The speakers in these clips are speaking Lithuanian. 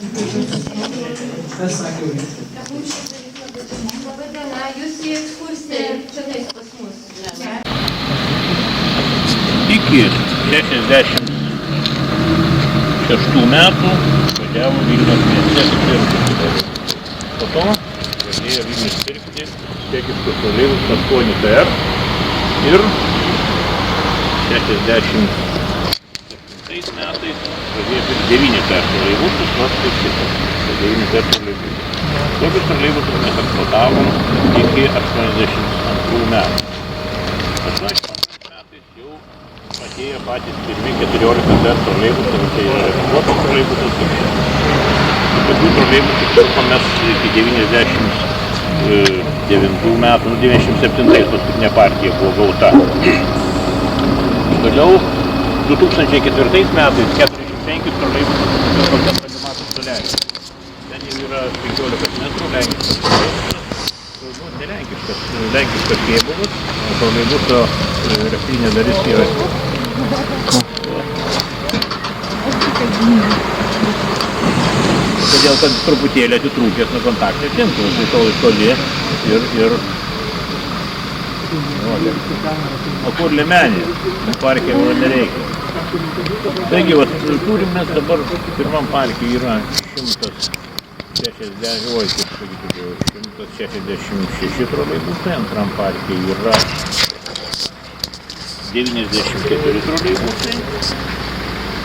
Kas sakė? Labai diena, jūs į ekskursiją čia tais pas mus. Iki 66 metų važiavo Vilniaus mieste pirkti. Po to pradėjo Vilnius pirkti čekiškus troleibus 8 TR ir 67 metais pradėjo pirkti 9 TR troleibusus, nors kaip kitas. 9 TR troleibusus. Tokius troleibusus mes eksploatavom iki 82 metų. 82 metais jau atėjo patys pirmi 14 TR troleibusai, čia yra renovuotas troleibusas. Tokių troleibusų pirkom mes iki 99 metų, 97 paskutinė partija buvo gauta. Toliau 2004 metais 45 troleibusus pirkom ten Valdematas Tulelis. Ten jau yra 15 metrų lenkiškas troleibusas. Ne lenkiškas kėbulas, o troleibuso elektrinė dalis yra. Todėl, kad truputėlį atitrūkęs nuo kontaktinio tinklo, tai toli ir o kur liemenė, parke jau nereikia. Taigi, turim mes dabar, pirmam parke yra 166 troleibusai, antram parke yra 94 troleibusai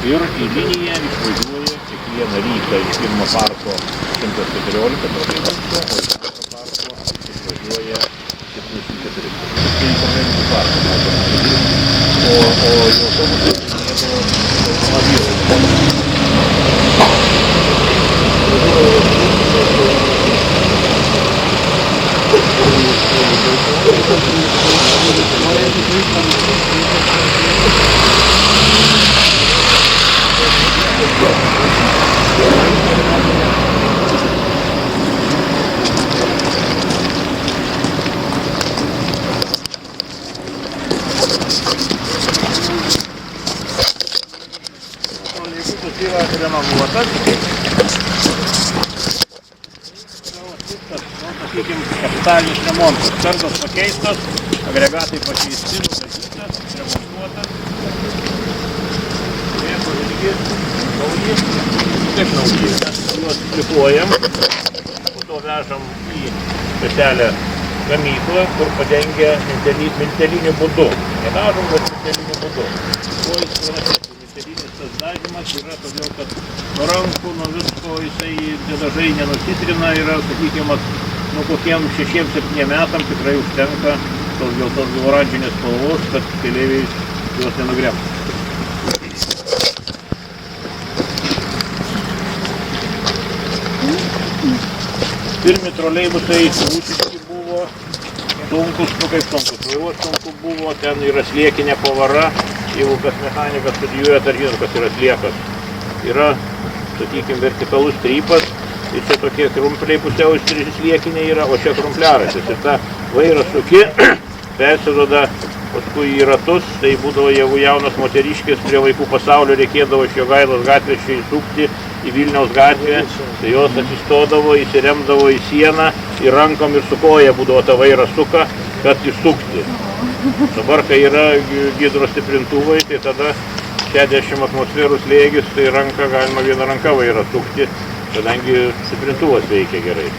ir į liniją išvažiuoja kiekvieną rytą iš pirmo parko 114 troleibusų, o iš antro parko išvažiuoja 74 parko. O autobusai važinėdavo troleibusus yra renovuotas. Sakykime, kapitalinis remontas. Kartos pakeistos, agregatai pakeisti, nudažytas, remontuotas. Vėko irgi nauji. Kaip nauji? Mes juos plikuojam, po to vežam į specialią gamyklą, kur padengia milteliniu būdu. Nedažom, bet milteliniu būdu. Kuo jis yra miltelinis tas dažymas yra, todėl kad nuo rankų, nuo visko jisai dažai nenusitrina, yra, sakykime, nu kokiem 6-7 metam tikrai užtenka tos geltos oranžinės spalvos, kad keleiviai juos nenugriebtų. Pirmi troleibusai rusiški buvo, sunkus, nu kaip sunkus, vairuot sunku buvo, ten yra sliekinė pavara, jeigu kas mechanikas studijuoja, dar žino, kas yra sliekas. Yra, sakykime, vertikalus strypas, ir čia tokie krumpliai pusiau sliekinė yra, o čia krumpliarasis. Ir tą vairą suki, persiduoda paskui į ratus, tai būdavo, jeigu jaunas moteriškės prie vaikų pasaulio reikėdavo iš Jogailos gatvės čia įsukti į Vilniaus gatvę, tai jos atsistodavo, įsiremdavo į sieną, į rankom ir su koja būdavo tą vairą suka, kad įsukti. Dabar, kai yra gidrostiprintuvai, tai tada 60 atmosferų slėgis, tai ranka galima vieną ranką vairą sukti, kadangi stiprintuvas veikia gerai.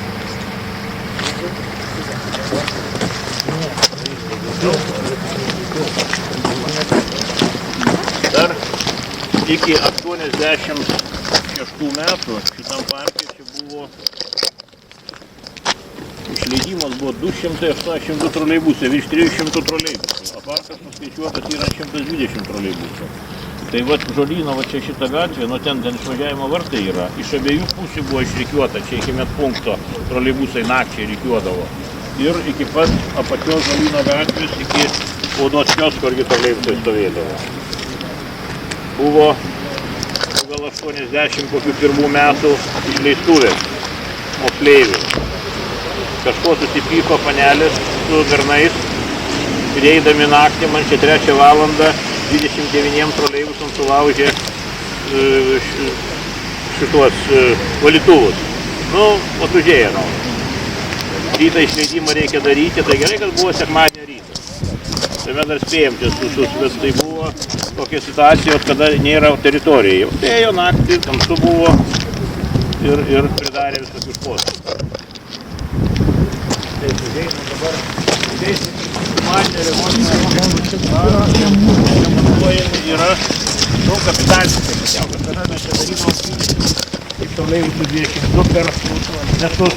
Dar iki 86 metų šitam parke čia buvo išleidimas buvo 282 troleibusai, virš 300 troleibusų, o parkas nuskaičiuotas yra 120 troleibusų. Tai vat Žolyno, va čia šitą gatvę, nuo ten išvažiavimo vartai yra, iš abiejų pusių buvo išrikiuota, čia iki medpunkto troleibusai nakčiai rikiuodavo. Ir iki pat apačios Žolyno gatvės, iki spaudos kiosko irgi troleibusai stovėdavo. Buvo gal 80 kokių pirmų metų išleistuvės moksleivių. Kažko susipyko panelės su bernais ir eidami naktį man čia 3 valandą 29 troleibusam sulaužė šituos valytuvus. Nu, užėjo naujas. Rytą išleidimą reikia daryti, tai gerai, kad buvo sekmadienio rytas. Tai mes dar spėjom čia susus, bet tai buvo tokia situacija, kada nėra teritorijai. Jau spėjo naktį, tamsu buvo ir pridarė visokius postus. Tai užėjom dabar. Sekmadienio remontuojami yra daug kapitališkai. Kada mes čia darydavom kaip toliau 22 per metus.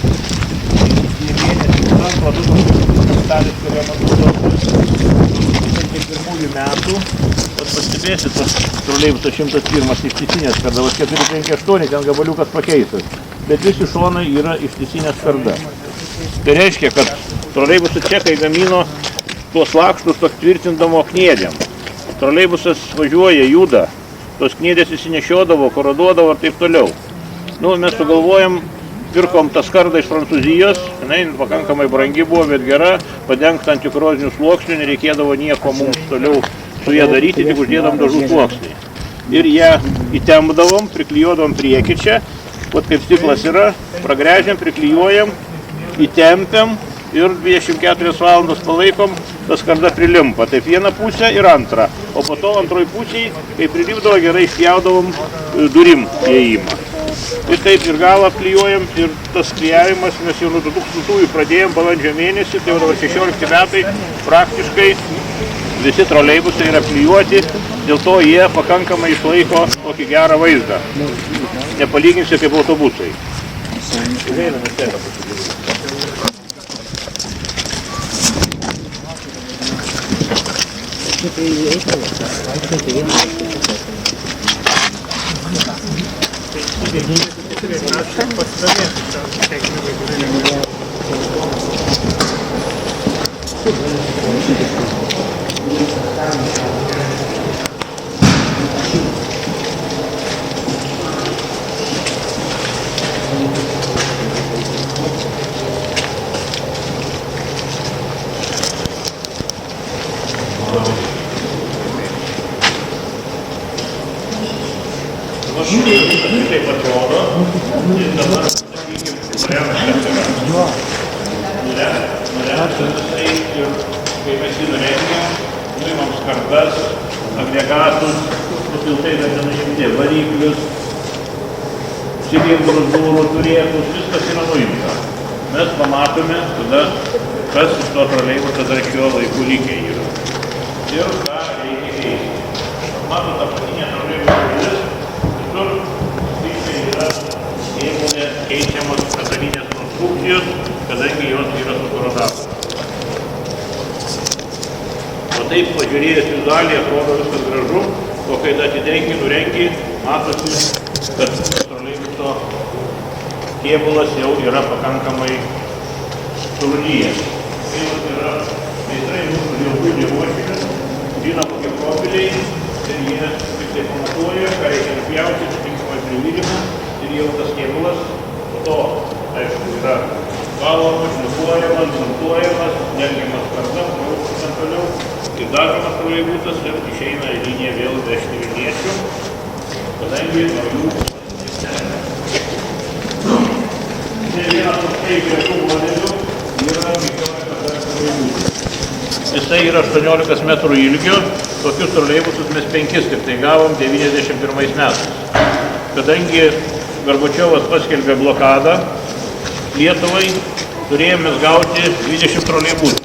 Metų, pastebėsit, tas troleibusas 101 ištisinės skarda, 458 ten gabaliukas pakeistas, bet visi šonai yra ištisinė skarda. Tai reiškia, kad troleibusų čekai gamino tuos lakštus tvirtindamo kniedėm. Troleibusas važiuoja, juda, tos kniedės įsinešiodavo, koroduodavo ir taip toliau. Nu, mes sugalvojam, pirkom tą skardą iš Prancūzijos, jinai pakankamai brangi buvo, bet gera, padengta antikorozinių sluoksnių, nereikėdavo nieko mums toliau su ją daryti, tik uždėdam dažų sluoksnį. Ir ją įtempdavom, priklijuodom priekį čia, vat kaip stiklas yra, pragręžiam, priklijuojam, įtempiam ir 24 valandas palaikom, ta skarda prilimpa. Taip vieną pusę ir antrą, o po to antroj pusėj, kai prilipdavo, gerai išpjaudavom durim įėjimą. Ir taip ir galą klijuojam ir tas klijavimas mes jau nuo 2000-ųjų pradėjom balandžio mėnesį, tai jau dabar 16 metai praktiškai visi troleibusai yra klijuoti, dėl to jie pakankamai išlaiko tokį gerą vaizdą. Nepalyginsi kaip autobusai. Taip atrodo, ir dabar, sakykim, nulemtas tai ir kai mes jį nurengėm, nuimam skardas, agregatus, nupiltai dar nenuimti variklius, cilindrus, durų, turėtus, viskas yra nuimta. Mes pamatome tada, kas iš to troleibuso dar šiuo laiku likę yra. Ir ką reikia keisti. Matot, apatinė troleibuso dalis, visur yra įmonė keičiamos metalinės konstrukcijos, kadangi jos yra sukorodavos. O taip pažiūrėjęs vizualiai atrodo viskas gražu, o kai atidengi, nurengi, matosi, kad troleibuso kėbulas jau yra pakankamai surūdyjęs. Kėbulas yra meistrai mūsų jau gudė ruošinės, žino kokie profiliai ir jie tik tai pamatuoja, ką reikia nupjauti, tinkamai privyrimą. Ir jau tas kėbulas, po to, aišku, yra valomas, nupuojamas, montuojamas, dengiamas skarda, ten toliau, ir dažomas troleibusas ir išeina į liniją vėl vežti Vilniečių, kadangi naujų nesistengia. Tai vienas toksai gretų modelių yra 15 troleibusas. Jisai yra 18 metrų ilgio, tokius troleibusus mes 5 tik tai gavom 91 metais. Kadangi Gorbačiovas paskelbė blokadą Lietuvai, turėjome gauti 20 troleibusų.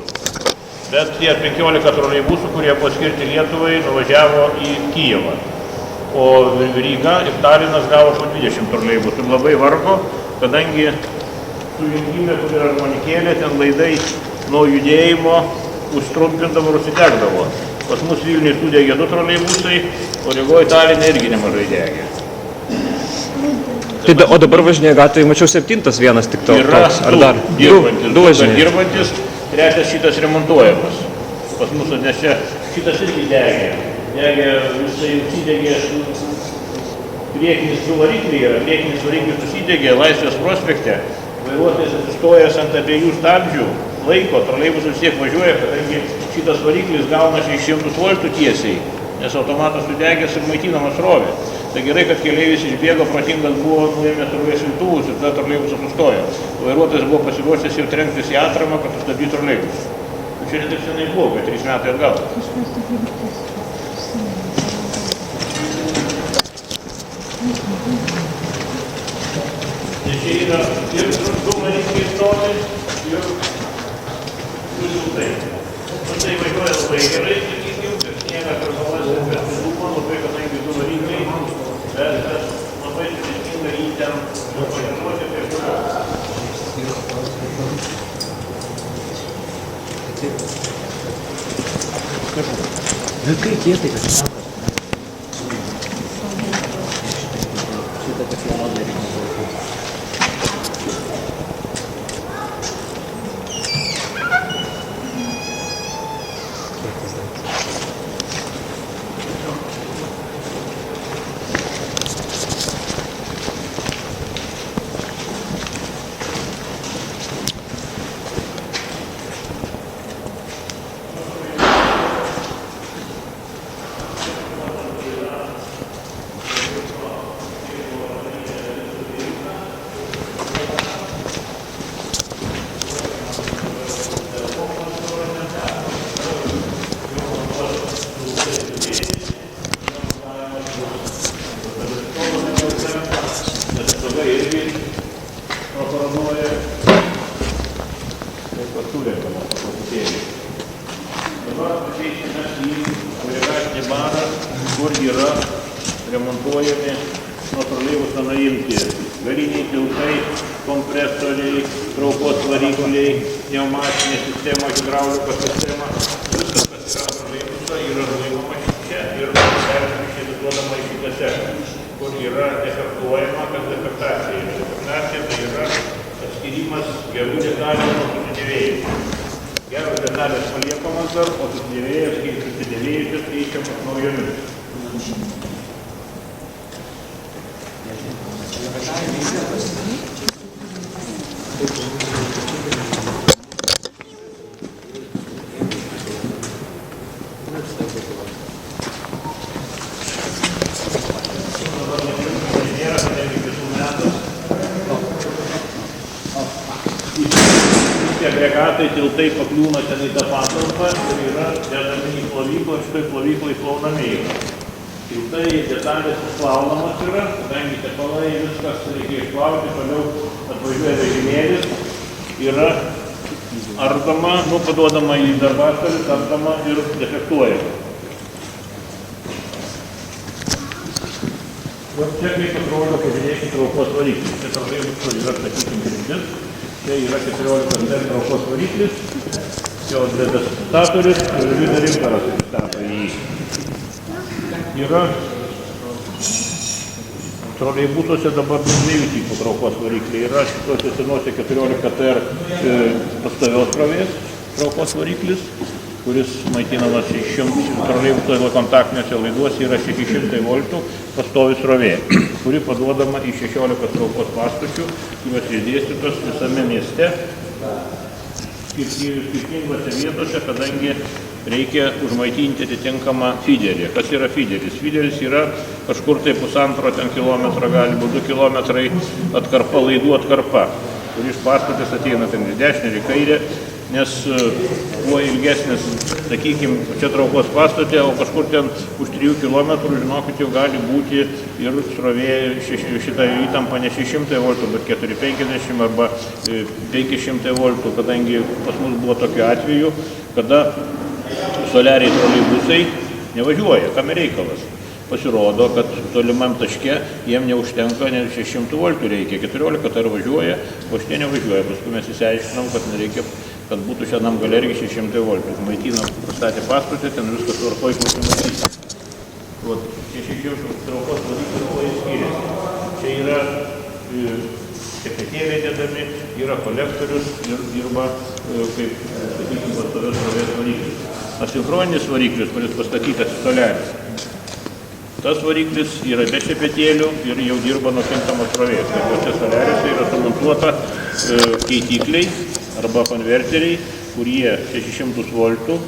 Bet tie 15 troleibusų, kurie buvo skirti Lietuvai, nuvažiavo į Kijevą. O Ryga ir Talinas gavo po 20 troleibusų. Ir labai vargo, kadangi sujungime, kur yra žmonikėlė, ten laidai nuo judėjimo užtrumpindavo ir užsidegdavo. Pas mus Vilniui sudegė 2 troleibusai, o Rygoje Taline irgi nemažai degė. Tai, o dabar važinėja gatvėje, mačiau 7 vienas tik toks, ar dar? Du dirbantis, 3 šitas remontuojamas. Pas mūsų, nes čia šitas irgi degė. Jisai užsidegė, priekinis du varikliai yra, priekinis variklis užsidegė Laisvės prospekte. Vairuotojas atsistojęs ant abiejų stabdžių, laiko, troleibus vis tiek važiuoja, kadangi šitas variklis gauna 600 voltų tiesiai. nes automatas sudegęs ir maitinamas srovė. Tai gerai, kad keleivis išbėgo, protingas buvo, nuėmė srovės imtuvus ir tada troleibusas sustojo. Vairuotojas buvo pasiruošęs jau trenktis į atramą, kad sustabdytų troleibusą. Čia ne taip senai buvo, bet 3 metai atgal. Nes čia yra ir du varikliai stovi, ir tiltai. Tai važiuoja labai gerai, sakykim, kad sniega karnalas ir be sudūmo, labai kadangi du varikliai, bet labai sudėtinga jį ten pažinoti prieš kurą. Vaikai kietai, kad sako. Šitą pasirodą reikia. Kur yra remontuojami nuo troleibuso nuimti galiniai tiltai, kompresoriai, traukos varikliai, pneumatinė sistema, hidraulikos sistema. Viskas, kas yra troleibuso, yra nuimama čia ir perduodama į šitą sektorių, kur yra defektuojama, kad defektacija yra. Defektacija tai yra atskirimas gerų detalių nuo susidėvėjimų. Geros detalės paliekamas dar, o susidėvėjusios keičiamas naujomis. Agregatai, tiltai pakliūna ten į tą patalpą ir yra dedami į plovyklą ir šitoj plovyklai plaunami yra. Tiltai detalės išplaunamas yra, kadangi tepalai viskas reikia išplauti, toliau atvažiuoja vežimėlis, yra ardoma, paduodama į darbastalį, ardoma ir defektuojama. Čia kaip atrodo, pažiūrėkit, traukos variklis. Čia troleibuso yra, sakykim, grindis. Čia yra 14 m traukos variklis, čia dedastatorius ir vidą rimtaras stato jį. Yra troleibusuose dabar 2 tipų traukos varikliai. Yra šituose senuose 14 TR pastovios srovės traukos variklis, kuris maitinamas troleibuso kontaktiniuose laiduose yra 600 voltų pastovi srovė, kuri paduodama į 16 traukos pastučių, kurios išdėstytos visame mieste, skirtingose vietose, kadangi reikia užmaitinti atitinkamą fiderį. Kas yra fideris? Fideris yra kažkur tai 1,5 kilometro, gali būti 2 kilometrai atkarpa, laidų atkarpa, kuri iš pastotės ateina ten į dešinę ir į kairę, nes kuo ilgesnis, sakykime, čia traukos pastotė, o kažkur ten už 3 km, žinokit, jau gali būti ir srovė šitą įtampą ne 600 voltų, bet 450 arba 500 voltų, kadangi pas mus buvo tokiu atveju, kada soliariai troleibusai nevažiuoja, kam reikalas. Pasirodo, kad tolimam taške jiem neužtenka, nes 600 voltų reikia, 14 tai važiuoja, o šitie nevažiuoja. Paskui mes įsiaiškinom, kad nereikia, kad būtų šiandien gale irgi 600 voltų. Maitinam, pastatė pastotę, ten viskas tvarkoj, kur matyti. Čia 600 traukos variklių labai skiriasi. Čia yra šepetėliai dedami, yra kolektorius ir dirba kaip, sakykime, pastovės srovės variklis. Asinchroninis variklis, kuris pastatytas soliaris. Tas variklis yra be šepetėlių ir jau dirba nuo kintamos srovės. Tuose soliariuose yra sumontuota keitikliai arba konverteriai, kurie 600 voltų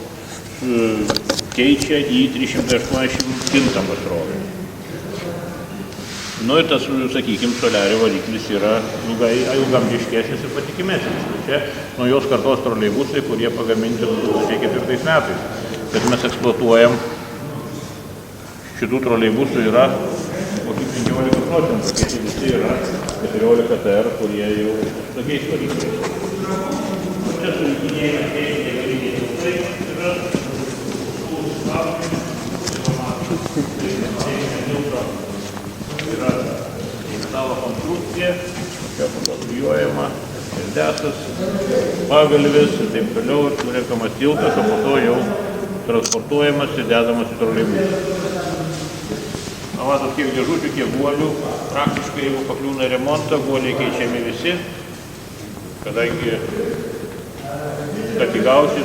keičia į 380 kintamas srovę. Nu ir tas, sakykime, soliario variklis yra ilgamžiškesnis ir patikimesnis. Čia naujos kartos troleibusai, kurie pagaminti 2004 metais. Bet mes eksploatuojam šitų troleibusų yra kokį 15 procentų, kiti visi yra 14 TR, kurie jau su tokiais varikliais. Čia surikinėjame techninė galiniai tiltai, yra yra metalo konstrukcija, čia fotografuojama, ir desas, pagalvis ir taip toliau, ir surenkamas tiltas, o po to jau transportuojamas ir dedamas į troleibusą. Na, matot, kiek dėžučių, kiek guolių, praktiškai jeigu pakliūna remontą, guoliai keičiami visi, kadangi kad įgausi